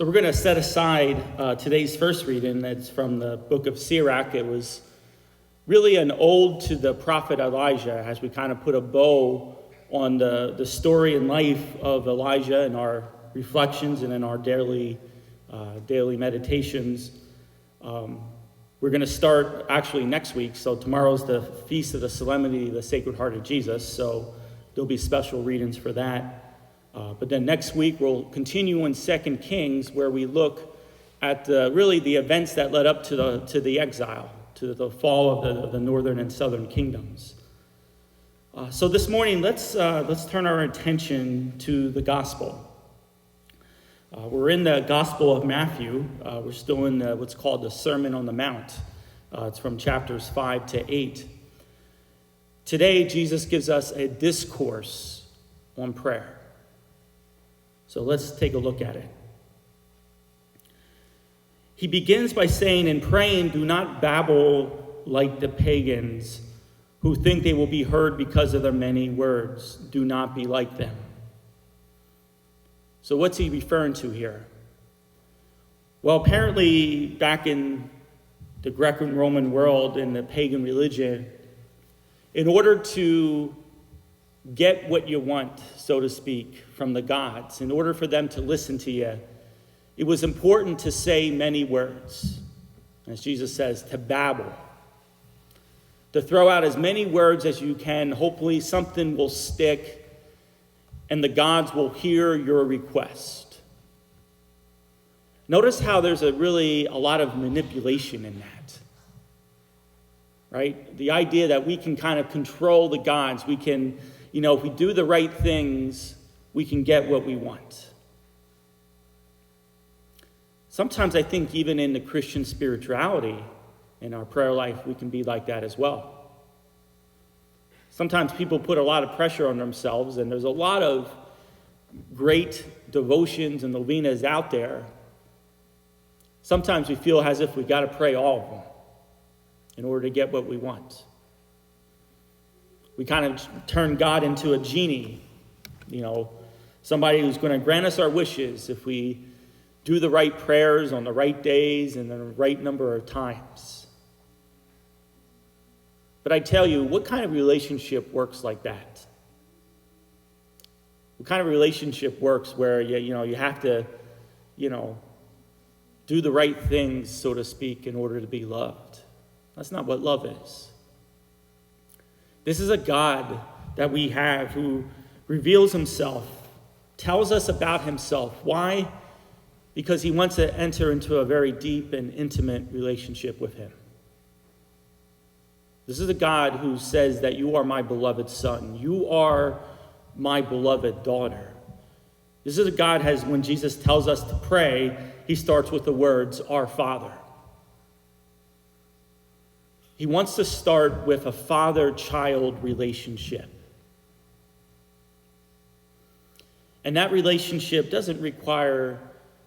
So we're going to set aside today's first reading. That's from the book of Sirach. It was really an ode to the prophet Elijah, as we kind of put a bow on the story and life of Elijah in our reflections and in our daily meditations. We're going to start actually next week. So tomorrow's the Feast of the Solemnity of the Sacred Heart of Jesus. So there'll be special readings for that. But then next week we'll continue in 2 Kings, where we look at the events that led up to the exile, to the fall of the northern and southern kingdoms. So this morning, let's turn our attention to the gospel. We're in the Gospel of Matthew. We're still in what's called the Sermon on the Mount. It's from chapters 5 to 8. Today, Jesus gives us a discourse on prayer. So let's take a look at it. He begins by saying, "In praying, do not babble like the pagans who think they will be heard because of their many words. Do not be like them." So what's he referring to here? Well, apparently back in the Greco-Roman world, in the pagan religion, in order to get what you want, so to speak, from the gods, in order for them to listen to you, it was important to say many words. As Jesus says, to babble. To throw out as many words as you can. Hopefully something will stick and the gods will hear your request. Notice how there's a lot of manipulation in that. Right? The idea that we can kind of control the gods. We can, if we do the right things, we can get what we want. Sometimes I think even in the Christian spirituality, in our prayer life, we can be like that as well. Sometimes people put a lot of pressure on themselves, and there's a lot of great devotions and novenas out there. Sometimes we feel as if we got to pray all of them in order to get what we want. We kind of turn God into a genie, somebody who's going to grant us our wishes if we do the right prayers on the right days and the right number of times. But I tell you, what kind of relationship works like that? What kind of relationship works where you have to, do the right things, so to speak, in order to be loved? That's not what love is. This is a God that we have who reveals himself, tells us about himself. Why? Because he wants to enter into a very deep and intimate relationship with him. This is a God who says that you are my beloved son. You are my beloved daughter. This is a God when Jesus tells us to pray, he starts with the words, "Our Father." He wants to start with a father-child relationship. And that relationship doesn't require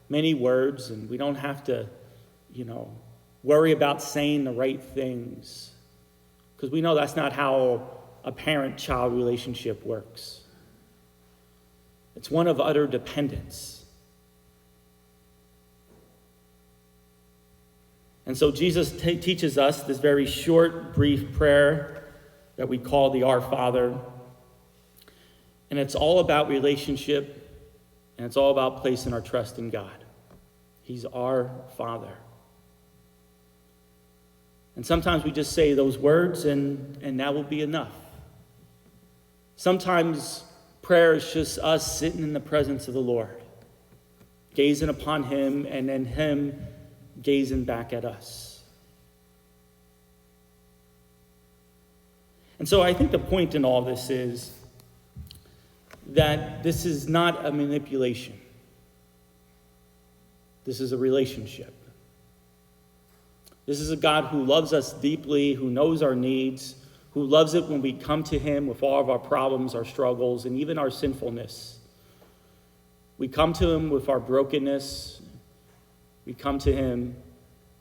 many words, and we don't have to, worry about saying the right things. Because we know that's not how a parent-child relationship works. It's one of utter dependence. And so Jesus teaches us this very short, brief prayer that we call the Our Father. And it's all about relationship, and it's all about placing our trust in God. He's our Father. And sometimes we just say those words and that will be enough. Sometimes prayer is just us sitting in the presence of the Lord, gazing upon him, and then him gazing back at us. And so I think the point in all this is that this is not a manipulation. This is a relationship. This is a God who loves us deeply, who knows our needs, who loves it when we come to him with all of our problems, our struggles, and even our sinfulness. We come to him with our brokenness. We come to him,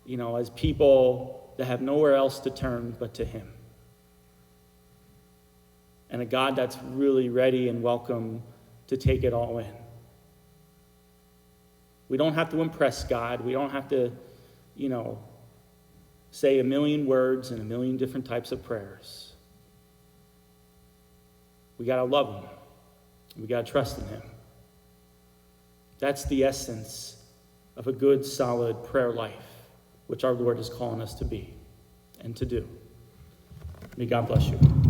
as people that have nowhere else to turn but to him. And a God that's really ready and welcome to take it all in. We don't have to impress God. We don't have to, say a million words and a million different types of prayers. We got to love him. We got to trust in him. That's the essence of a good, solid prayer life, which our Lord is calling us to be and to do. May God bless you.